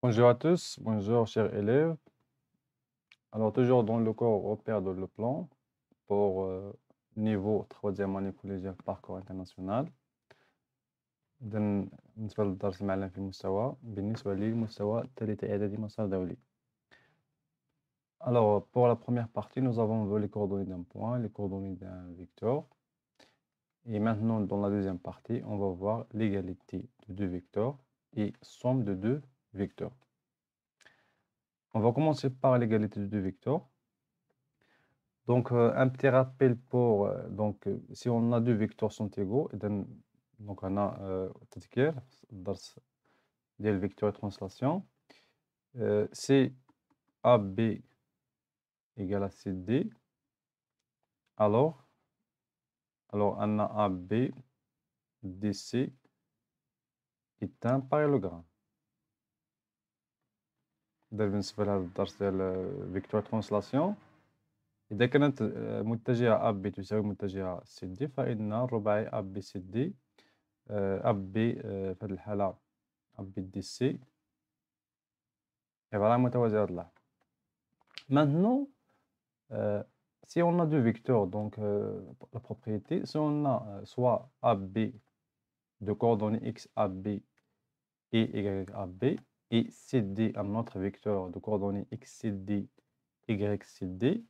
Bonjour à tous, bonjour chers élèves. Alors toujours dans le cours repère de le plan pour niveau 3e année collégiale parcours international. إذن بالنسبة للدرس المعلم في المستوى بالنسبة للمستوى الثالث إعدادي مسار دولي. Alors pour la première partie, nous avons vu les coordonnées d'un point, les coordonnées d'un vecteur. Et maintenant dans la deuxième partie, on va voir l'égalité de deux vecteurs et somme de deux vecteurs. On va commencer par l'égalité de deux vecteurs. Donc, un petit rappel pour, si on a deux vecteurs sont égaux, donc on a تذكير الدرس ديال vecteur et translation. C'est AB égale à CD. Alors on a AB DC est un parallélogramme. ده بالنسبة لهذا الدرس ديال vecteur translation. إذا كانت متجهة AB تساوي متجهة CD فإن الرباعي AB CD AB في هذه الحالة AB DC est vraiment متوازية لها. Maintenant, si on a deux vecteurs, donc la propriété, si on a soit AB de coordonnées x AB et y AB et CD, un autre vecteur de coordonnées x CD, y CD,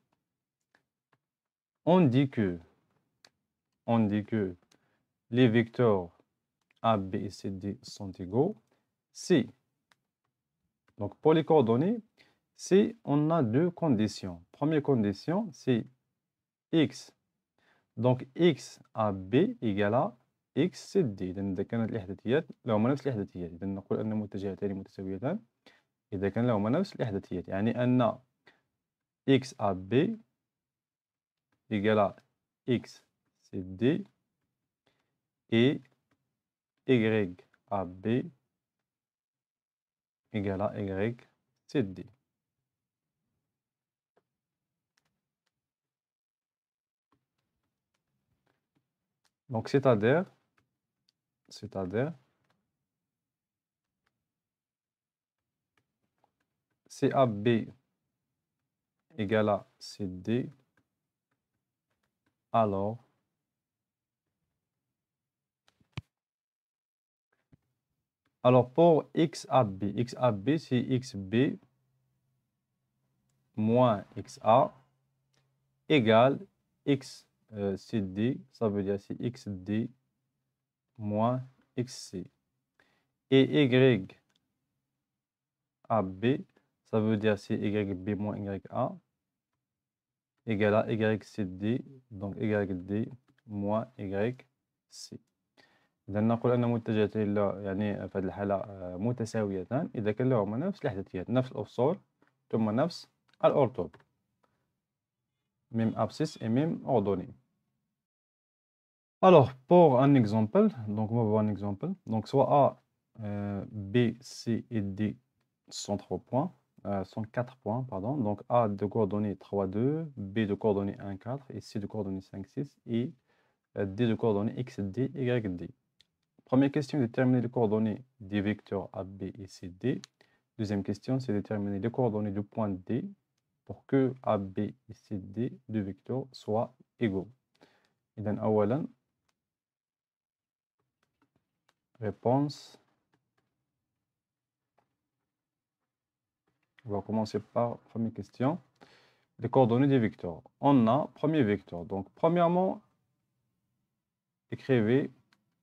on dit que les vecteurs AB et CD sont égaux si, donc pour les coordonnées, si on a deux conditions. Première condition, c'est x. Donc x à b égale à x زد d. إذا كانت الإحداثيات لهما نفس الإحداثيات. إذا نقول أن متجهتان متساويتان إذا كان لهما نفس الإحداثيات. يعني أن x à b égale à x زد d et y à b égale à y زد d. Donc c'est-à-dire CAB égale à CD, alors pour XAB c'est XB moins XA égale XCD, ça veut dire c'est XD moins XC. Et YAB, ça veut dire c'est YB moins YA égale à YCD, donc YD moins YC. إذا نقول أن متجهتين يعني في هذه الحالة متساويتان إذا كان لهما نفس الإحداثيات، نفس الأفصول ثم نفس الأورتو، même abscisse et même ordonnée. Alors pour un exemple, donc on va voir un exemple. Donc soit A, B, C et D sont 3 points, sont 4 points, pardon. Donc A de coordonnées 3, 2, B de coordonnées 1, 4 et C de coordonnées 5, 6 et D de coordonnées X, D, Y, D. Première question, déterminer les coordonnées des vecteurs A, B et C, D. Deuxième question, c'est déterminer les coordonnées du point D pour que A, B et C, D, deux vecteurs, soient égaux. إذن أولا réponse. On va commencer par première question. Les coordonnées des vecteurs. On a premier vecteur. Donc premièrement, écrivez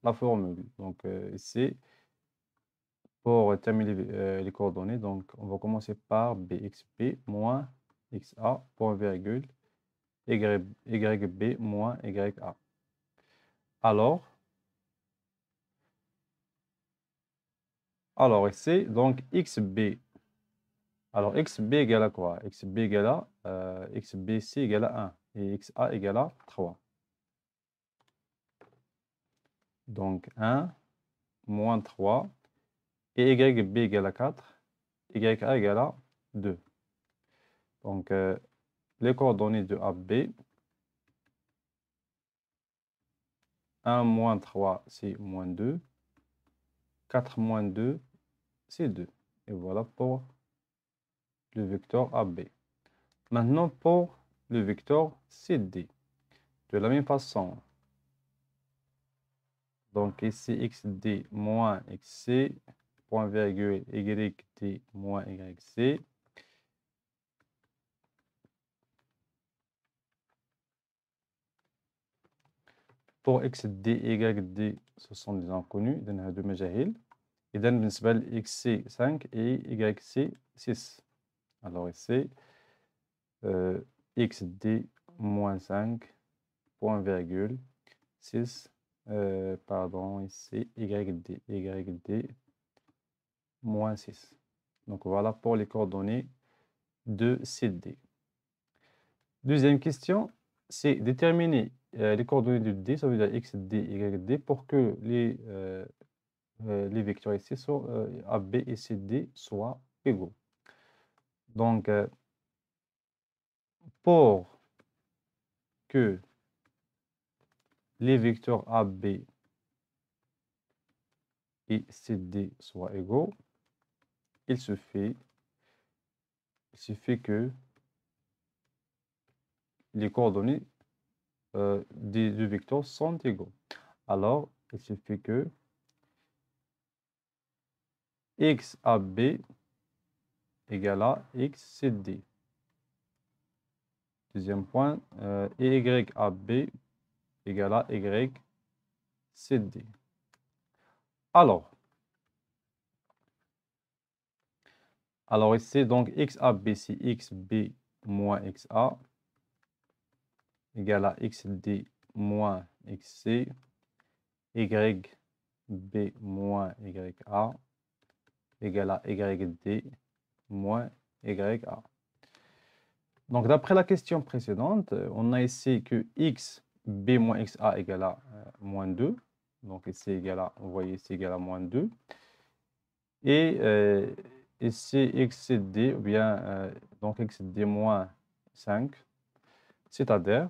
la formule. Donc c'est pour terminer les coordonnées. Donc on va commencer par bxp moins xa point virgule yb moins ya. Alors ici, donc xb. Alors xb égale à quoi? Xb égale à xbc égale à 1 et xa égale à 3. Donc 1 moins 3 et yb égale à 4, ya égale à 2. Donc les coordonnées de AB, 1 moins 3 c'est moins 2, 4 moins 2 c'est 2. Et voilà pour le vecteur AB. Maintenant, pour le vecteur CD. De la même façon, donc ici, XD moins XC, point virgule, YD moins YC. Pour XD et YD, ce sont des inconnus, donc هادو مجاهيل. إذا بالنسبة ل XC 5 et YC 6. Alors ici, XD moins 5, point virgule, 6, pardon, ici, YD moins 6. Donc voilà pour les coordonnées de CD. Deuxième question, c'est déterminer les coordonnées de D, ça veut dire XD, YD, pour que les vecteurs ici, AB et CD, soient égaux. Donc, pour que les vecteurs AB et CD soient égaux, il suffit que les coordonnées des deux vecteurs sont égaux. Alors, il suffit que XAB égale à XCD. Deuxième point, et YAB égale à YCD. Alors ici, donc XAB, c'est XB moins XA égale à XD moins XC, YB moins YA égale à YD moins YA. Donc, d'après la question précédente, on a ici que XB moins XA égale à moins 2. Donc, ici, égale à, vous voyez ici, égale à moins 2. Et ici, XCD, ou bien, donc XD moins 5, c'est-à-dire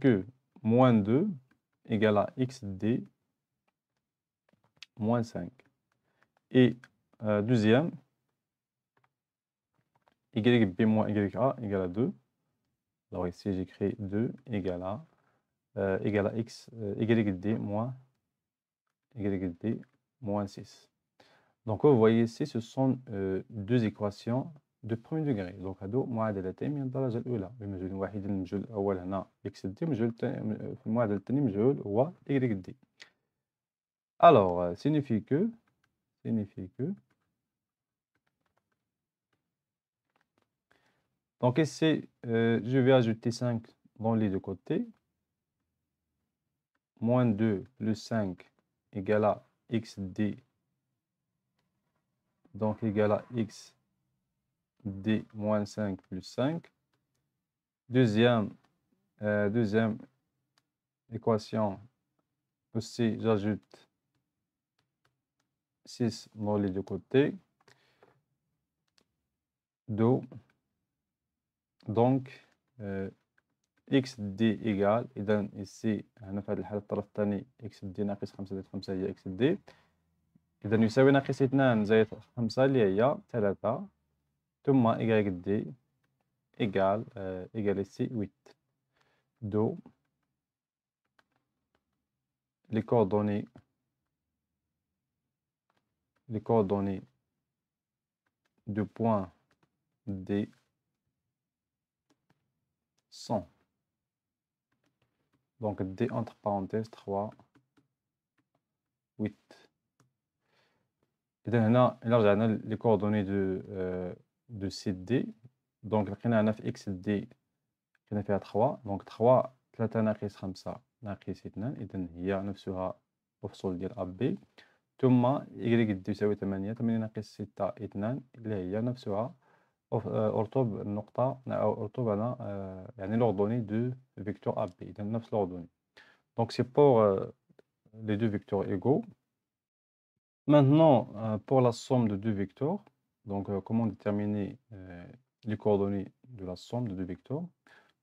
que moins 2 égale à XD moins 5. Et deuxième, YB moins YA égale à 2. Alors ici, j'écris 2 égale à YD moins 6. Donc, vous voyez ici, ce sont deux équations de premier degré. Donc, هادو معادلتين من الدرجة الأولى بمجهول واحد. المجهول الأول هنا XD، المجهول الثاني في المعادلة الثانية مجهول هو YD. Alors, signifie que donc ici, je vais ajouter 5 dans les deux côtés. Moins 2 plus 5 égale à XD, donc égale à XD moins 5 plus 5. Deuxième équation, aussi j'ajoute 6 dans les deux côtés. Donc XD égale، إذا ici هنا في هذه الحالة الطرف الثاني XD ناقص 5 زائد 5 هي XD، إذا يساوي ناقص 2 زائد 5 اللي هي 3، ثم YD égale ici 8. Donc les coordonnées de point D sont, donc D entre parenthèses 3, 8. إذا هنا إلا رجعنا les coordonnées de CD، donc لقينا هنا في XD لقينا فيها 3، donc 3 3 ناقص 5 ناقص 2، إذا هي نفسها مفصول ديال AB. ثم YD يساوي 8 ناقص 6 2 اللي هي نفسها أرطب النقطة أو أرطب هنا يعني l'ordonnée de vecteur AB، إذا نفس l'ordonnée. Donc c'est pour les deux vecteurs égaux. Maintenant, pour la somme de deux vecteurs, donc comment déterminer les coordonnées de la somme de deux vecteurs.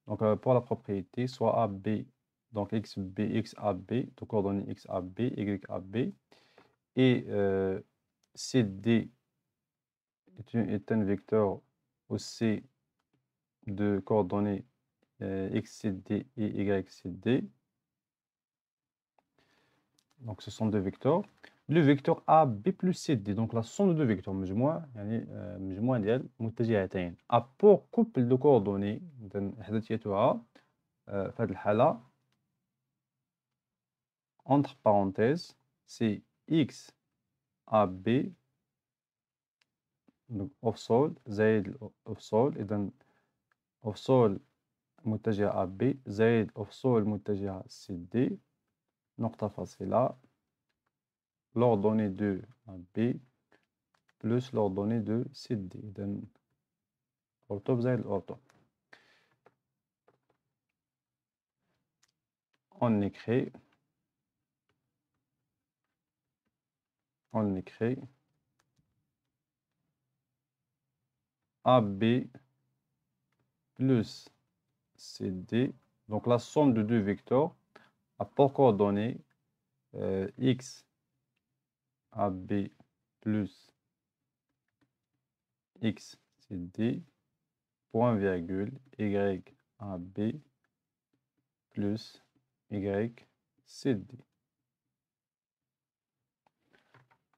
Donc pour la propriété, soit AB, donc XB, XAB, donc coordonnées XAB, YAB, Et CD est un vecteur aussi de coordonnées XCD et YCD. Donc, ce sont deux vecteurs. Le vecteur AB plus CD, donc la somme de deux vecteurs مجموع يعني مجموع ديال متجهتين. Apport couple de coordonnées حدثيتها في هذه الحالة entre parenthèses c'est X AB donc أوفسول زائد أوفسول إذا أوفسول متجهة AB زائد أوفسول متجهة CD نقطة فاصلة l'ordonnée de AB plus l'ordonnée de CD إذا أورتو زائد الأورتو. On écrit AB plus CD, donc la somme de deux vecteurs, apport coordonnées X AB plus X CD, point virgule Y AB plus Y CD.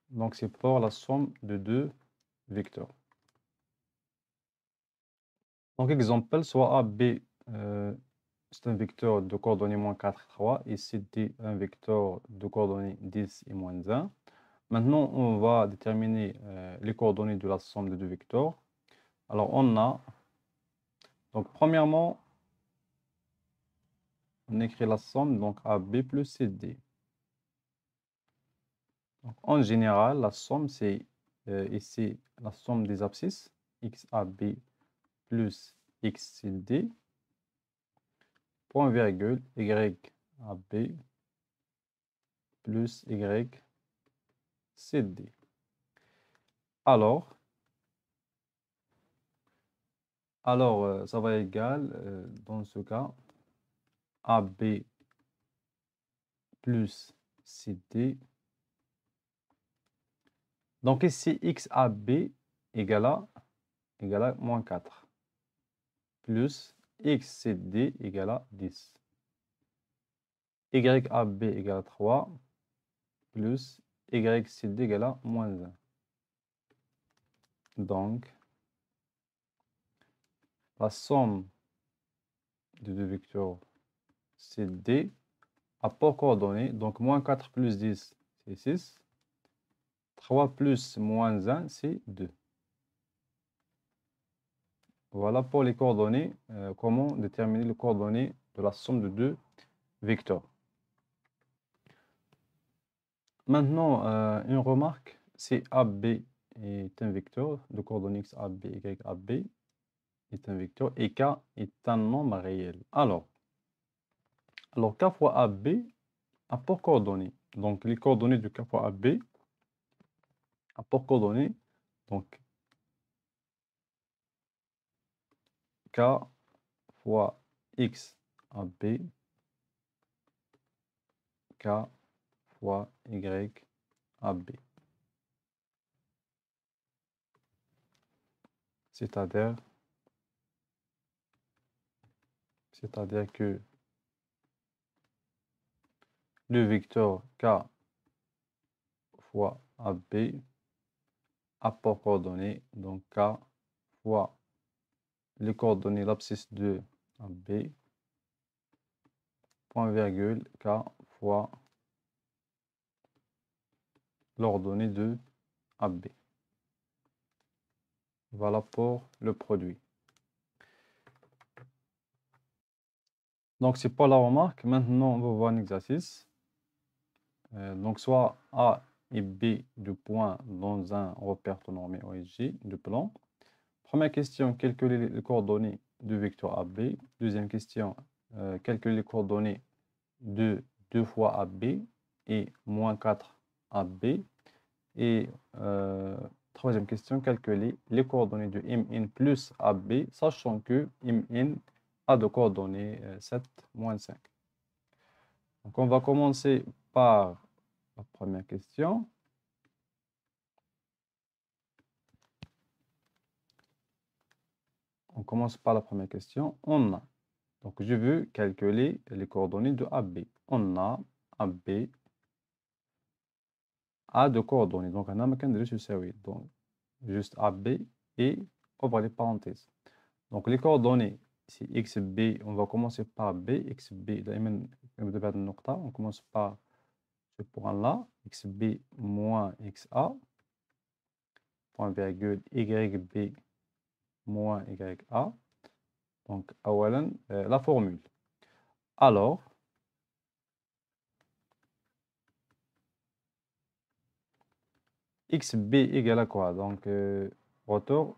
Donc c'est pour la somme de deux vecteurs. Donc exemple, soit AB c'est un vecteur de coordonnées moins 4, 3 et CD un vecteur de coordonnées 10 et moins 1. Maintenant, on va déterminer les coordonnées de la somme de deux vecteurs. Alors on a, donc premièrement, on écrit la somme, donc AB plus CD. Donc, en général, la somme, c'est ici la somme des abscisses, XAB plus XCD, point virgule, YAB plus YCD. Alors ça va égal, dans ce cas, AB plus CD. Donc ici, XAB égale à moins 4, plus XCD égale à 10. YAB égale à 3, plus YCD égale à moins 1. Donc, la somme de deux vecteurs, c'est D, apport coordonnées, donc moins 4 plus 10, c'est 6. 3 plus moins 1, c'est 2. Voilà pour les coordonnées, comment déterminer les coordonnées de la somme de deux vecteurs. Maintenant, une remarque, si AB est un vecteur de coordonnées X, AB, Y, AB est un vecteur et K est un nombre réel. Alors K fois AB, apport coordonnées. Donc, les coordonnées de K fois AB, apport coordonnées, donc K fois X AB, K fois Y AB. C'est-à-dire que le vecteur K fois AB, apport coordonnées, donc K fois les coordonnées l'abscisse de AB, point virgule, K fois l'ordonnée de AB. Voilà pour le produit. Donc, c'est pas la remarque. Maintenant, on va voir un exercice. Donc, soit A et B de points dans un repère normé OSJ de plan. Première question, calculer les coordonnées du vecteur AB. Deuxième question, calculer les coordonnées de 2 fois AB et moins 4 AB. Et troisième question, calculer les coordonnées de MN plus AB, sachant que MN a de coordonnées 7, moins 5. Donc, on va commencer par la première question. On commence par la première question. On a. Donc, je veux calculer les coordonnées de AB. On a AB A de coordonnées. Donc, on a un donc juste AB et ouvre les parenthèses. Donc, les coordonnées, c'est XB. On va commencer par B. XB, on commence par ce point-là. XB moins XA. Point virgule YB moins YA. Donc, la formule. Alors, XB égale à quoi? Donc, retour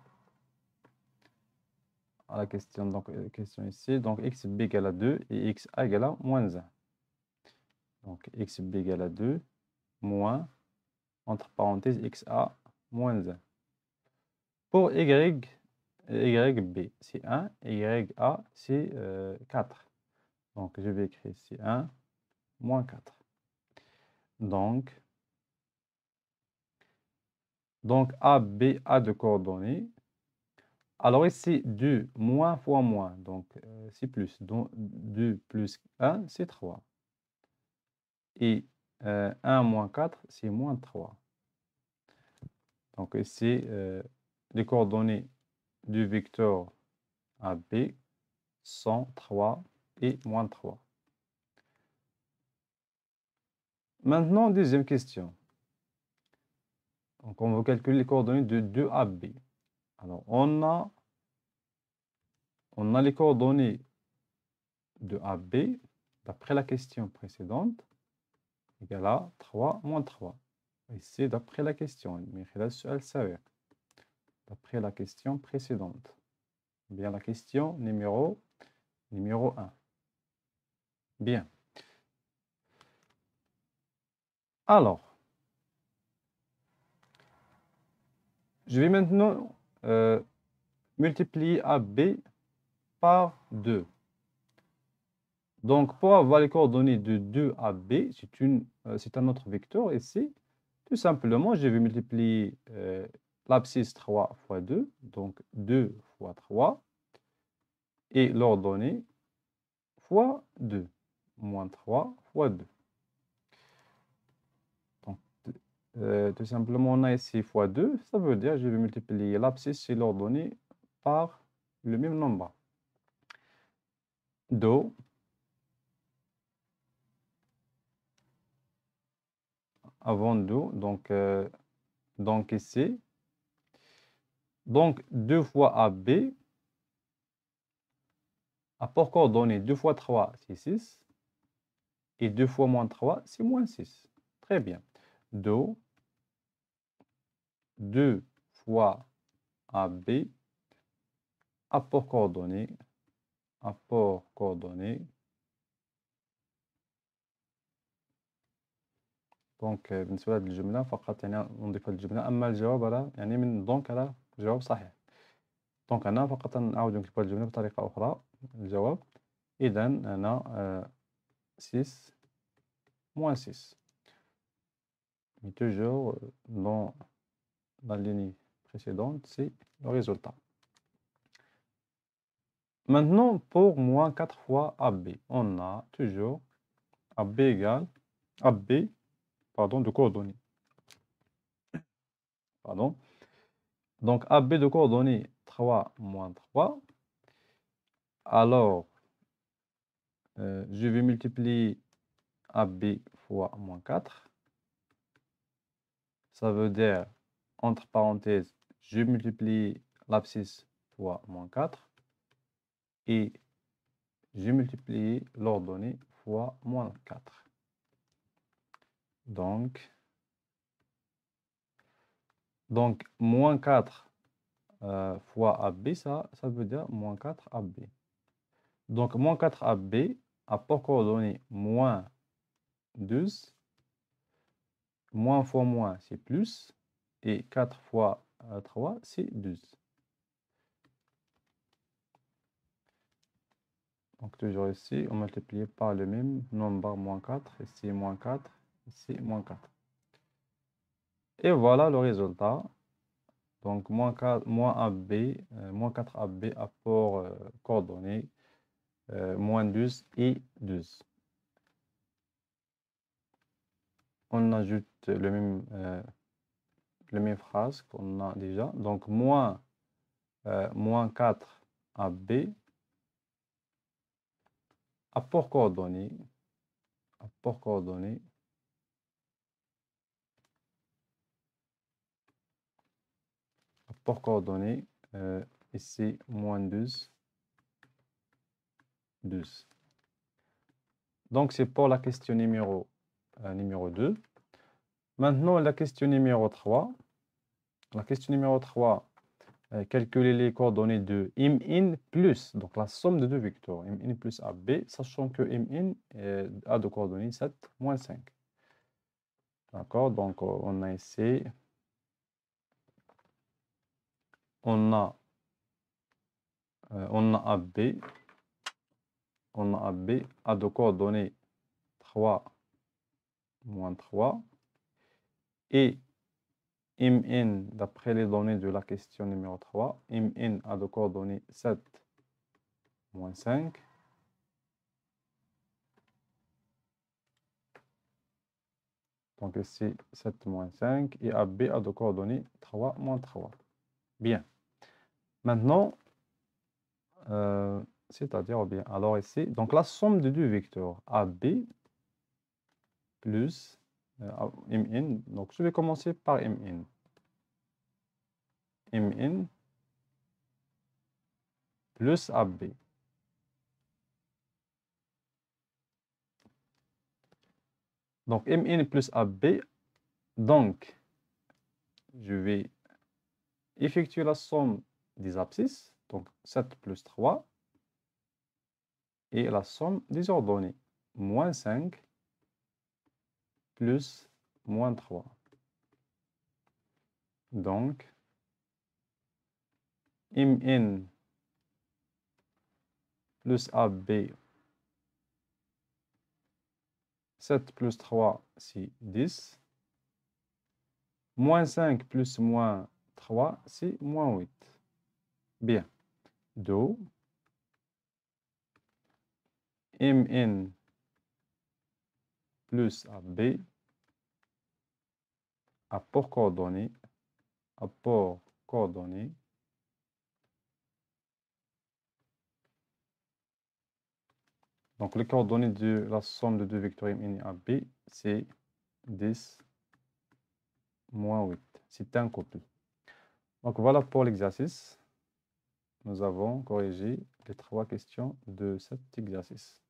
à la question. Donc, question ici. Donc, XB égale à 2 et XA égale à moins 1. Donc, XB égale à 2 moins, entre parenthèses, XA moins 1. Pour YB, c'est 1, YA, c'est 4. Donc, je vais écrire ici 1 moins 4. Donc AB, A de coordonnées. Alors ici, 2 moins fois moins, donc c'est plus. Donc 2 plus 1, c'est 3. Et 1 moins 4, c'est moins 3. Donc ici, les coordonnées du vecteur AB sont 3 et moins 3. Maintenant, deuxième question. Donc on va calculer les coordonnées de 2AB. Alors on a les coordonnées de AB d'après la question précédente égale à 3 moins 3. Et c'est d'après la question. D'après la question précédente. Bien, la question numéro 1. Bien. Alors, je vais maintenant multiplier AB par 2. Donc, pour avoir les coordonnées de 2AB, c'est un autre vecteur ici. Tout simplement, je vais multiplier l'abscisse 3 fois 2, donc 2 fois 3, et l'ordonnée fois 2, moins 3 fois 2. Donc, tout simplement, on a ici fois 2, ça veut dire que je vais multiplier l'abscisse et l'ordonnée par le même nombre. Do, avant do, donc ici, donc 2 fois AB, apport coordonnées 2 fois 3, c'est 6. Et 2 fois moins 3, c'est moins 6. Très bien. Do, 2 fois AB, apport coordonnées. دونك بالنسبة لهاد الجملة فقط يعني نضيف هاد الجملة، أما الجواب راه يعني من دونك راه الجواب صحيح. دونك أنا فقط نعاود نكتب هاد الجملة بطريقة أخرى الجواب. إذا أنا 6 moins 6. Mais toujours dans la ligne précédente, c'est le résultat. Maintenant, pour moins 4 fois AB, on a toujours AB égale AB, pardon, de coordonnées. Pardon. Donc, AB de coordonnées 3 moins 3. Alors, je vais multiplier AB fois moins 4. Ça veut dire, entre parenthèses, je multiplie l'abscisse fois moins 4. Et je multiplie l'ordonnée fois moins 4. Donc moins 4 fois AB, ça veut dire moins 4 AB. Donc, moins 4 AB, apport coordonnées moins 12. Moins fois moins, c'est plus. Et 4 fois 3, c'est 12. Donc, toujours ici, on multiplie par le même nombre, moins 4. Ici, moins 4. Ici, moins 4. Et voilà le résultat. Donc, moins 4AB, apport coordonnées, moins 12 et 12. On ajoute la même phrase qu'on a déjà. Donc, moins 4AB, apport coordonnées, ici, moins 12, 12. Donc, c'est pour la question numéro 2. Maintenant, la question numéro 3. La question numéro 3, calculer les coordonnées de MN plus, donc la somme de deux vecteurs, MN plus AB, sachant que MN a de coordonnées 7, moins 5. D'accord, donc on a ici, on a AB, a de coordonnées 3, moins 3, et MN, d'après les données de la question numéro 3, MN a de coordonnées 7, moins 5. Donc ici, 7, moins 5. Et AB a de coordonnées 3, moins 3. Bien. Maintenant, c'est-à-dire bien. Alors ici, donc la somme de deux vecteurs AB plus MN. Donc je vais commencer par MN. MN plus AB. Donc MN plus AB. Donc, je vais effectuer la somme des abscisses. Donc 7 plus 3. Et la somme des ordonnées. Moins 5 plus moins 3. Donc, MN plus AB, 7 plus 3, c'est 10. Moins 5 plus moins 3, c'est moins 8. Bien. Do MN plus AB, apport coordonnées, Donc, les coordonnées de la somme de deux vecteurs MN et AB, c'est 10 moins 8. C'est un couple. Donc, voilà pour l'exercice. Nous avons corrigé les 3 questions de cet exercice.